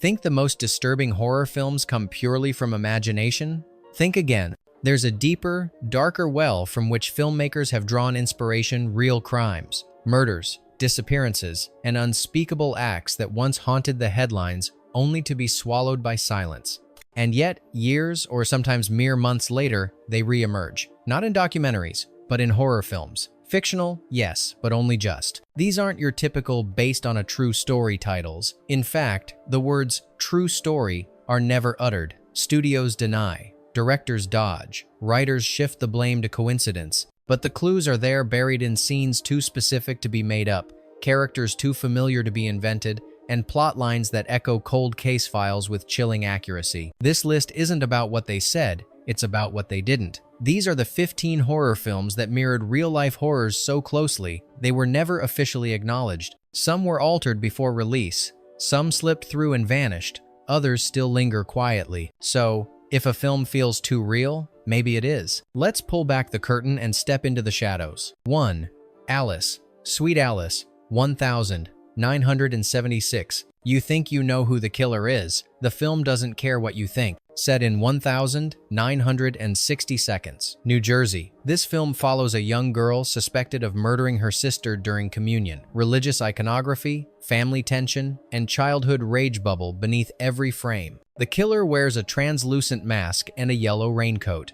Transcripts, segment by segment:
Think the most disturbing horror films come purely from imagination? Think again. There's a deeper, darker well from which filmmakers have drawn inspiration: real crimes, murders, disappearances, and unspeakable acts that once haunted the headlines only to be swallowed by silence. And yet, years or sometimes mere months later, they re-emerge. Not in documentaries, but in horror films. Fictional, yes, but only just. These aren't your typical based on a true story titles. In fact, the words true story are never uttered. Studios deny, directors dodge, writers shift the blame to coincidence. But the clues are there, buried in scenes too specific to be made up, characters too familiar to be invented, and plot lines that echo cold case files with chilling accuracy. This list isn't about what they said, it's about what they didn't. These are the 15 horror films that mirrored real-life horrors so closely, they were never officially acknowledged. Some were altered before release, some slipped through and vanished, others still linger quietly. So, if a film feels too real, maybe it is. Let's pull back the curtain and step into the shadows. 1. Alice. Sweet Alice. 1976. You think you know who the killer is. The film doesn't care what you think. Set in 1960 seconds. New Jersey. This film follows a young girl suspected of murdering her sister during communion. Religious iconography, family tension, and childhood rage bubble beneath every frame. The killer wears a translucent mask and a yellow raincoat.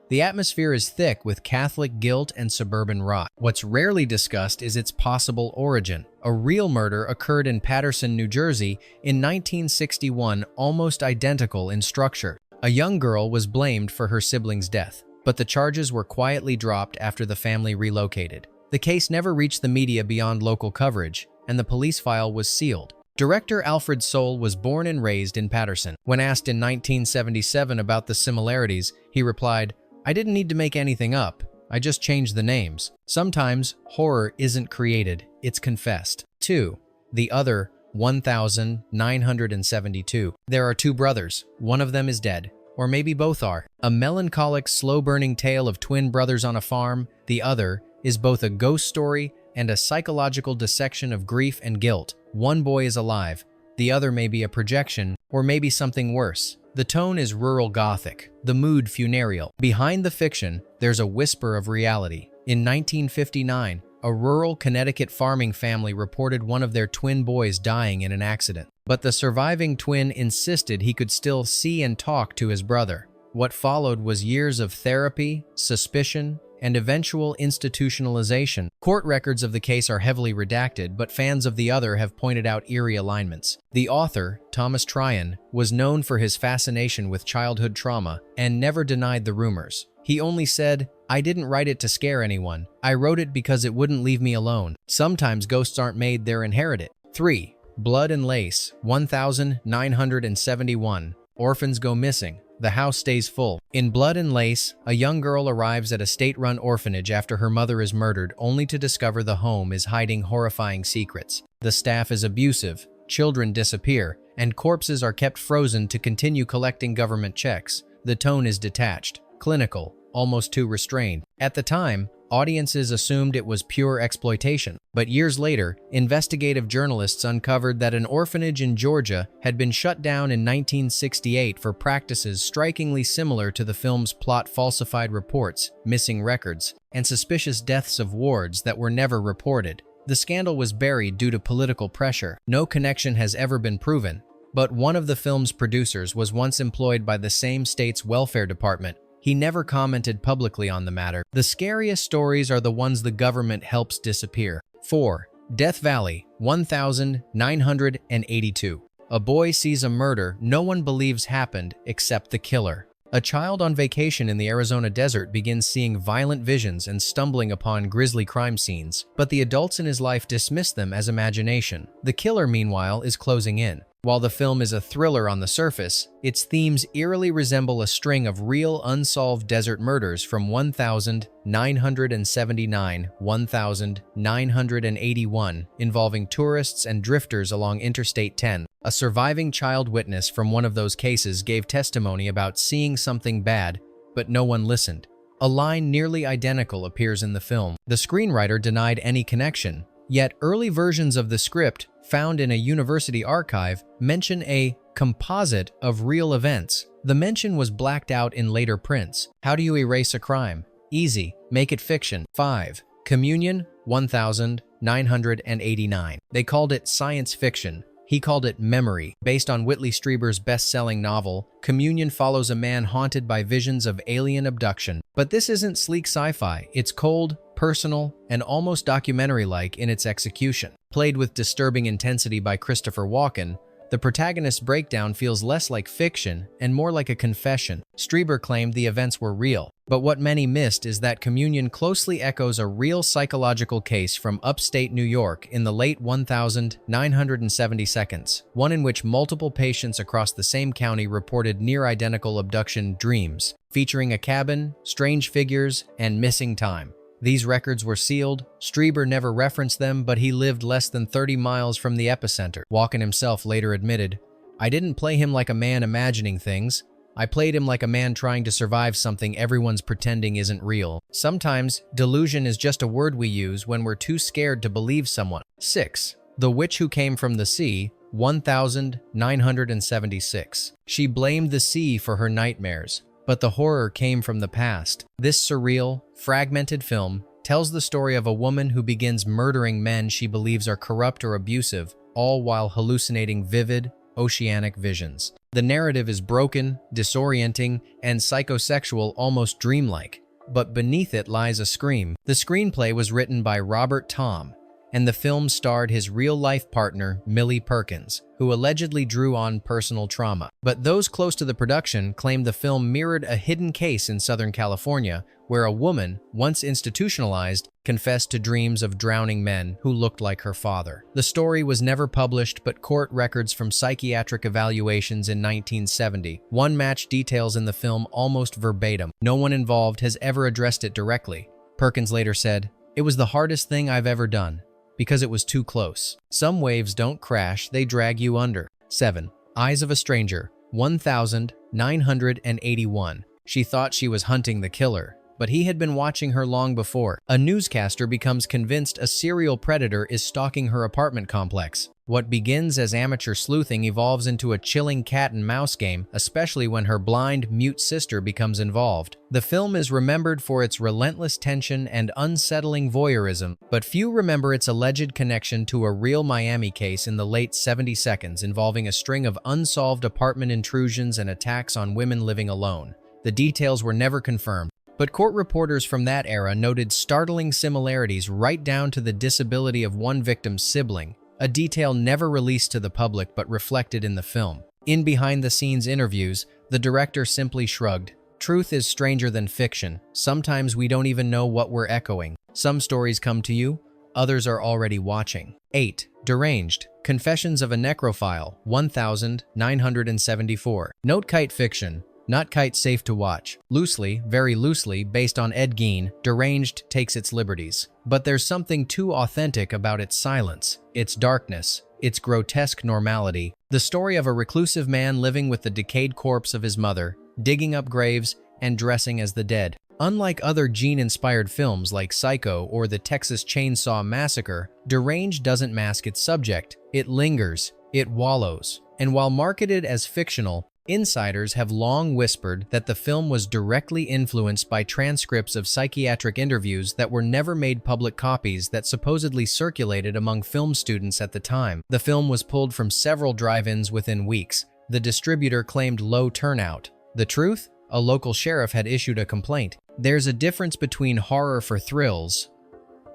The atmosphere is thick with Catholic guilt and suburban rot. What's rarely discussed is its possible origin. A real murder occurred in Paterson, New Jersey in 1961, almost identical in structure. A young girl was blamed for her sibling's death, but the charges were quietly dropped after the family relocated. The case never reached the media beyond local coverage, and the police file was sealed. Director Alfred Soule was born and raised in Paterson. When asked in 1977 about the similarities, he replied, "I didn't need to make anything up. I just changed the names." Sometimes, horror isn't created, it's confessed. 2. The Other. 1972. There are two brothers. One of them is dead. Or maybe both are. A melancholic, slow-burning tale of twin brothers on a farm. The Other is both a ghost story and a psychological dissection of grief and guilt. One boy is alive. The other may be a projection, or maybe something worse. The tone is rural Gothic, the mood funereal. Behind the fiction, there's a whisper of reality. In 1959, a rural Connecticut farming family reported one of their twin boys dying in an accident. But the surviving twin insisted he could still see and talk to his brother. What followed was years of therapy, suspicion, and eventual institutionalization. Court records of the case are heavily redacted, but fans of The Other have pointed out eerie alignments. The author, Thomas Tryon, was known for his fascination with childhood trauma and never denied the rumors. He only said, "I didn't write it to scare anyone. I wrote it because it wouldn't leave me alone." Sometimes ghosts aren't made, they're inherited. 3. Blood and Lace. 1971. Orphans go missing. The house stays full. In Blood and Lace, a young girl arrives at a state-run orphanage after her mother is murdered, only to discover the home is hiding horrifying secrets. The staff is abusive, children disappear, and corpses are kept frozen to continue collecting government checks. The tone is detached, clinical, almost too restrained. At the time, audiences assumed it was pure exploitation. But years later, investigative journalists uncovered that an orphanage in Georgia had been shut down in 1968 for practices strikingly similar to the film's plot: falsified reports, missing records, and suspicious deaths of wards that were never reported. The scandal was buried due to political pressure. No connection has ever been proven, but one of the film's producers was once employed by the same state's welfare department. He never commented publicly on the matter. The scariest stories are the ones the government helps disappear. 4. Death Valley. 1982. A boy sees a murder no one believes happened except the killer. A child on vacation in the Arizona desert begins seeing violent visions and stumbling upon grisly crime scenes, but the adults in his life dismiss them as imagination. The killer, meanwhile, is closing in. While the film is a thriller on the surface, its themes eerily resemble a string of real unsolved desert murders from 1979 1981, involving tourists and drifters along Interstate 10. A surviving child witness from one of those cases gave testimony about seeing something bad, but no one listened. A line nearly identical appears in the film. The screenwriter denied any connection, yet early versions of the script found in a university archive mention a composite of real events. The mention was blacked out in later prints. How do you erase a crime? Easy. Make it fiction. 5. Communion, 1989. They called it science fiction. He called it memory. Based on Whitley Strieber's best-selling novel, Communion follows a man haunted by visions of alien abduction. But this isn't sleek sci-fi. It's cold, personal, and almost documentary-like in its execution. Played with disturbing intensity by Christopher Walken, the protagonist's breakdown feels less like fiction and more like a confession. Strieber claimed the events were real, but what many missed is that Communion closely echoes a real psychological case from upstate New York in the late 1970s, one in which multiple patients across the same county reported near-identical abduction dreams, featuring a cabin, strange figures, and missing time. These records were sealed. Strieber never referenced them, but he lived less than 30 miles from the epicenter. Walken himself later admitted, "I didn't play him like a man imagining things. I played him like a man trying to survive something everyone's pretending isn't real." Sometimes, delusion is just a word we use when we're too scared to believe someone. 6. The Witch Who Came from the Sea, 1976. She blamed the sea for her nightmares, but the horror came from the past. This surreal, fragmented film tells the story of a woman who begins murdering men she believes are corrupt or abusive, all while hallucinating vivid, oceanic visions. The narrative is broken, disorienting, and psychosexual, almost dreamlike. But beneath it lies a scream. The screenplay was written by Robert Tom, and the film starred his real-life partner, Millie Perkins, who allegedly drew on personal trauma. But those close to the production claimed the film mirrored a hidden case in Southern California, where a woman, once institutionalized, confessed to dreams of drowning men who looked like her father. The story was never published, but court records from psychiatric evaluations in 1970 match details in the film almost verbatim. No one involved has ever addressed it directly. Perkins later said, "It was the hardest thing I've ever done, because it was too close. Some waves don't crash, they drag you under." 7. Eyes of a Stranger, 1981. She thought she was hunting the killer, but he had been watching her long before. A newscaster becomes convinced a serial predator is stalking her apartment complex. What begins as amateur sleuthing evolves into a chilling cat-and-mouse game, especially when her blind, mute sister becomes involved. The film is remembered for its relentless tension and unsettling voyeurism, but few remember its alleged connection to a real Miami case in the late 70s involving a string of unsolved apartment intrusions and attacks on women living alone. The details were never confirmed, but court reporters from that era noted startling similarities right down to the disability of one victim's sibling, a detail never released to the public but reflected in the film. In behind-the-scenes interviews, the director simply shrugged. "Truth is stranger than fiction. Sometimes we don't even know what we're echoing. Some stories come to you, others are already watching." 8. Deranged. Confessions of a Necrophile, 1974. Note kite fiction. Not kite safe to watch. Loosely, very loosely, based on Ed Gein, Deranged takes its liberties. But there's something too authentic about its silence, its darkness, its grotesque normality. The story of a reclusive man living with the decayed corpse of his mother, digging up graves, and dressing as the dead. Unlike other Gein-inspired films like Psycho or the Texas Chainsaw Massacre, Deranged doesn't mask its subject. It lingers, it wallows. And while marketed as fictional, insiders have long whispered that the film was directly influenced by transcripts of psychiatric interviews that were never made public copies that supposedly circulated among film students at the time. The film was pulled from several drive-ins within weeks. The distributor claimed low turnout. The truth? A local sheriff had issued a complaint. There's a difference between horror for thrills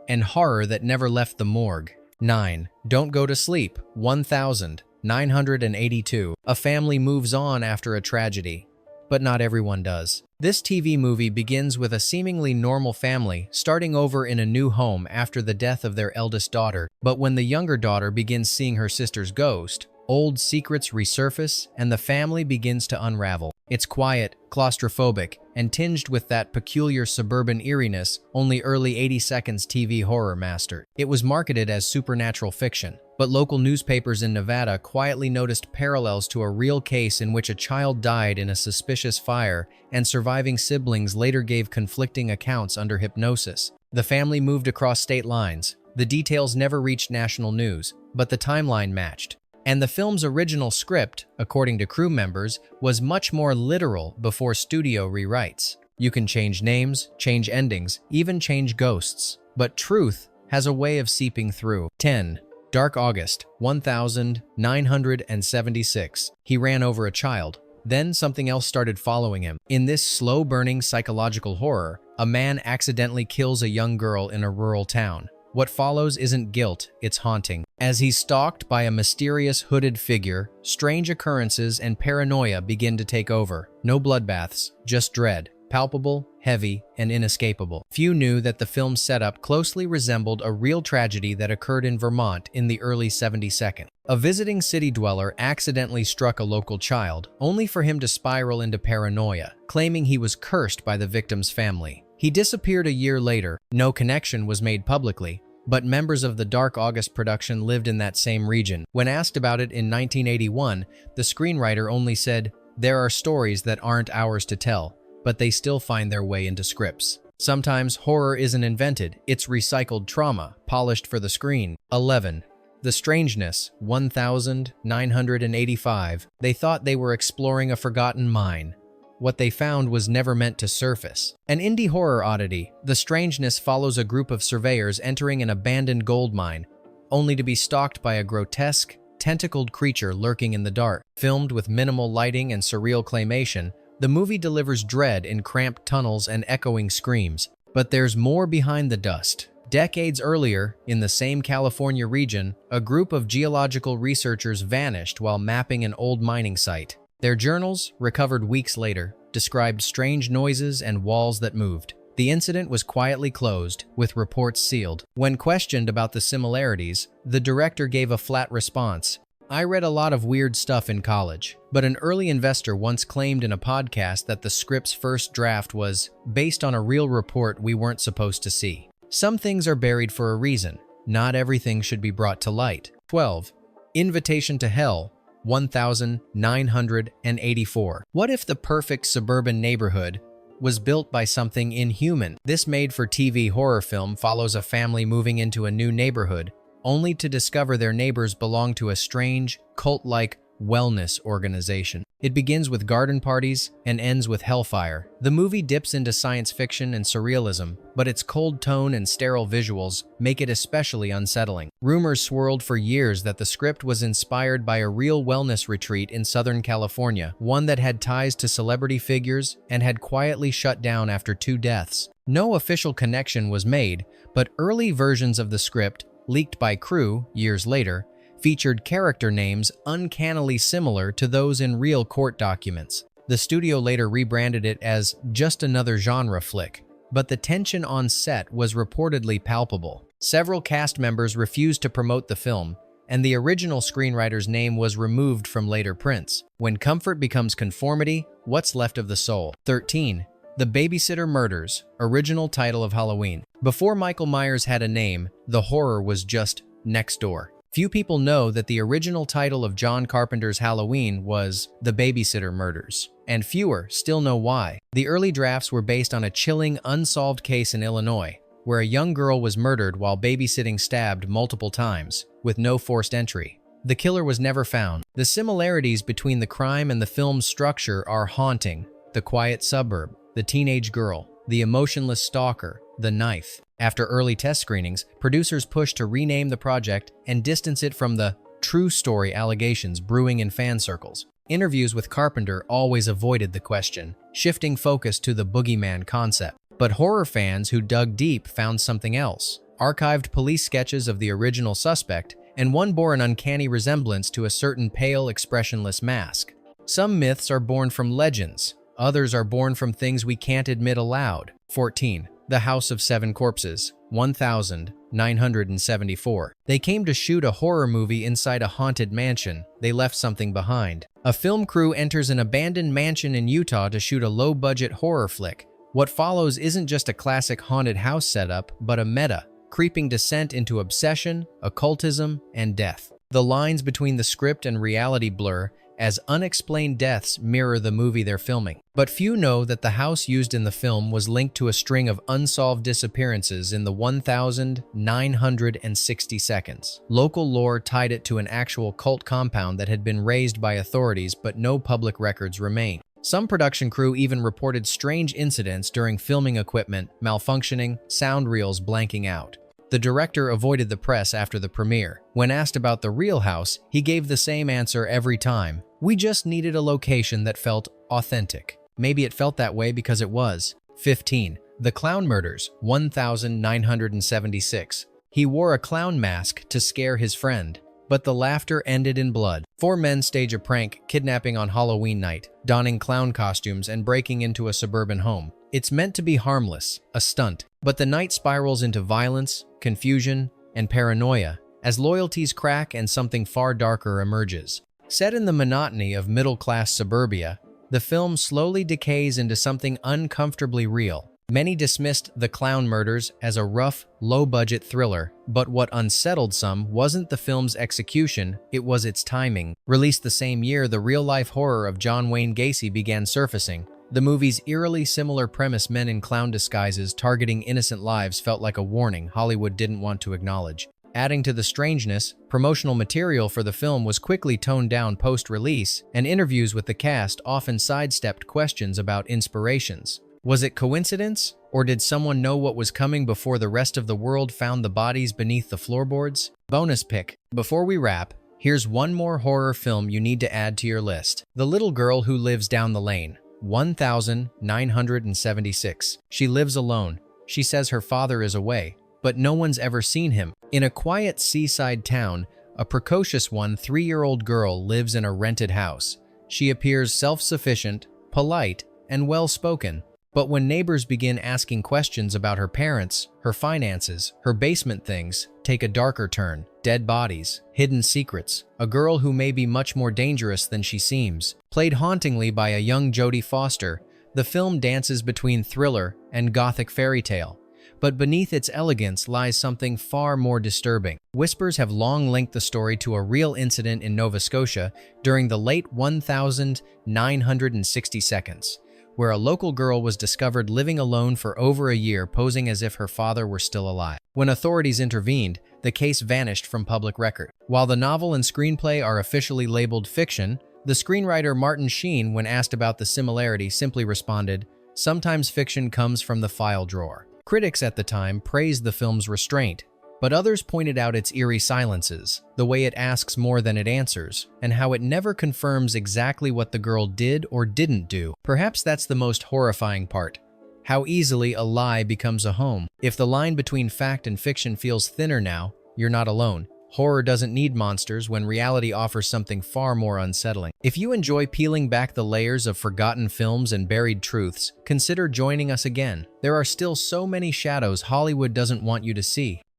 and horror that never left the morgue. 9. Don't Go to Sleep, 1982. A family moves on after a tragedy, but not everyone does. This TV movie begins with a seemingly normal family starting over in a new home after the death of their eldest daughter. But when the younger daughter begins seeing her sister's ghost, old secrets resurface and the family begins to unravel. It's quiet, claustrophobic, and tinged with that peculiar suburban eeriness only early 80s TV horror mastered. It was marketed as supernatural fiction, but local newspapers in Nevada quietly noticed parallels to a real case in which a child died in a suspicious fire, and surviving siblings later gave conflicting accounts under hypnosis. The family moved across state lines. The details never reached national news, but the timeline matched. And the film's original script, according to crew members, was much more literal before studio rewrites. You can change names, change endings, even change ghosts. But truth has a way of seeping through. 10. Dark August, 1976. He ran over a child. Then something else started following him. In this slow-burning psychological horror, a man accidentally kills a young girl in a rural town. What follows isn't guilt, it's haunting. As he's stalked by a mysterious hooded figure, strange occurrences and paranoia begin to take over. No bloodbaths, just dread. Palpable, heavy, and inescapable. Few knew that the film's setup closely resembled a real tragedy that occurred in Vermont in the early 72nd. A visiting city dweller accidentally struck a local child, only for him to spiral into paranoia, claiming he was cursed by the victim's family. He disappeared a year later. No connection was made publicly, but members of the Dark August production lived in that same region. When asked about it in 1981, the screenwriter only said, "There are stories that aren't ours to tell, but they still find their way into scripts." Sometimes horror isn't invented, it's recycled trauma, polished for the screen. 11. The Strangeness, 1985. They thought they were exploring a forgotten mine. What they found was never meant to surface. An indie horror oddity, The Strangeness follows a group of surveyors entering an abandoned gold mine, only to be stalked by a grotesque, tentacled creature lurking in the dark. Filmed with minimal lighting and surreal claymation, the movie delivers dread in cramped tunnels and echoing screams. But there's more behind the dust. Decades earlier, in the same California region, a group of geological researchers vanished while mapping an old mining site. Their journals, recovered weeks later, described strange noises and walls that moved. The incident was quietly closed, with reports sealed. When questioned about the similarities, the director gave a flat response. "I read a lot of weird stuff in college, but an early investor once claimed in a podcast that the script's first draft was based on a real report we weren't supposed to see." Some things are buried for a reason. Not everything should be brought to light. 12. Invitation to Hell, 1984. What if the perfect suburban neighborhood was built by something inhuman? This made-for-TV horror film follows a family moving into a new neighborhood, only to discover their neighbors belong to a strange, cult-like wellness organization. It begins with garden parties and ends with hellfire. The movie dips into science fiction and surrealism, but its cold tone and sterile visuals make it especially unsettling. Rumors swirled for years that the script was inspired by a real wellness retreat in Southern California, one that had ties to celebrity figures and had quietly shut down after 2 deaths. No official connection was made, but early versions of the script, leaked by crew years later, featured character names uncannily similar to those in real court documents. The studio later rebranded it as just another genre flick, but the tension on set was reportedly palpable. Several cast members refused to promote the film, and the original screenwriter's name was removed from later prints. When comfort becomes conformity, what's left of the soul? 13. The Babysitter Murders, original title of Halloween. Before Michael Myers had a name, the horror was just next door. Few people know that the original title of John Carpenter's Halloween was The Babysitter Murders, and fewer still know why. The early drafts were based on a chilling, unsolved case in Illinois, where a young girl was murdered while babysitting stabbed multiple times, with no forced entry. The killer was never found. The similarities between the crime and the film's structure are haunting. The quiet suburb, the teenage girl, the emotionless stalker, the knife. After early test screenings, producers pushed to rename the project and distance it from the true story allegations brewing in fan circles. Interviews with Carpenter always avoided the question, shifting focus to the boogeyman concept. But horror fans who dug deep found something else. Archived police sketches of the original suspect, and one bore an uncanny resemblance to a certain pale, expressionless mask. Some myths are born from legends. Others are born from things we can't admit aloud. 14. The House of Seven Corpses, 1974. They came to shoot a horror movie inside a haunted mansion. They left something behind. A film crew enters an abandoned mansion in Utah to shoot a low-budget horror flick. What follows isn't just a classic haunted house setup, but a meta, creeping descent into obsession, occultism, and death. The lines between the script and reality blur, as unexplained deaths mirror the movie they're filming. But few know that the house used in the film was linked to a string of unsolved disappearances in the 1,960 seconds. Local lore tied it to an actual cult compound that had been razed by authorities, but no public records remain. Some production crew even reported strange incidents during filming, equipment malfunctioning, sound reels blanking out. The director avoided the press after the premiere. When asked about the real house, he gave the same answer every time. "We just needed a location that felt authentic." Maybe it felt that way because it was. 15. The Clown Murders, 1976. He wore a clown mask to scare his friend, but the laughter ended in blood. 4 men stage a prank, kidnapping on Halloween night, donning clown costumes and breaking into a suburban home. It's meant to be harmless, a stunt, but the night spirals into violence, confusion, and paranoia as loyalties crack and something far darker emerges. Set in the monotony of middle-class suburbia, the film slowly decays into something uncomfortably real. Many dismissed The Clown Murders as a rough, low-budget thriller, but what unsettled some wasn't the film's execution, it was its timing. Released the same year, the real-life horror of John Wayne Gacy began surfacing. The movie's eerily similar premise, men in clown disguises targeting innocent lives, felt like a warning Hollywood didn't want to acknowledge. Adding to the strangeness, promotional material for the film was quickly toned down post-release, and interviews with the cast often sidestepped questions about inspirations. Was it coincidence, or did someone know what was coming before the rest of the world found the bodies beneath the floorboards? Bonus pick. Before we wrap, here's one more horror film you need to add to your list. The Little Girl Who Lives Down the Lane, 1976. She lives alone. She says her father is away, but no one's ever seen him. In a quiet seaside town, a precocious 3-year-old girl lives in a rented house. She appears self-sufficient, polite, and well-spoken. But when neighbors begin asking questions about her parents, her finances, her basement things take a darker turn. Dead bodies, hidden secrets, a girl who may be much more dangerous than she seems. Played hauntingly by a young Jodie Foster, the film dances between thriller and gothic fairy tale. But beneath its elegance lies something far more disturbing. Whispers have long linked the story to a real incident in Nova Scotia during the late 1960 seconds. Where a local girl was discovered living alone for over a year, posing as if her father were still alive. When authorities intervened, the case vanished from public record. While the novel and screenplay are officially labeled fiction, the screenwriter Martin Sheen, when asked about the similarity, simply responded, "Sometimes fiction comes from the file drawer." Critics at the time praised the film's restraint, but others pointed out its eerie silences, the way it asks more than it answers, and how it never confirms exactly what the girl did or didn't do. Perhaps that's the most horrifying part. How easily a lie becomes a home. If the line between fact and fiction feels thinner now, you're not alone. Horror doesn't need monsters when reality offers something far more unsettling. If you enjoy peeling back the layers of forgotten films and buried truths, consider joining us again. There are still so many shadows Hollywood doesn't want you to see.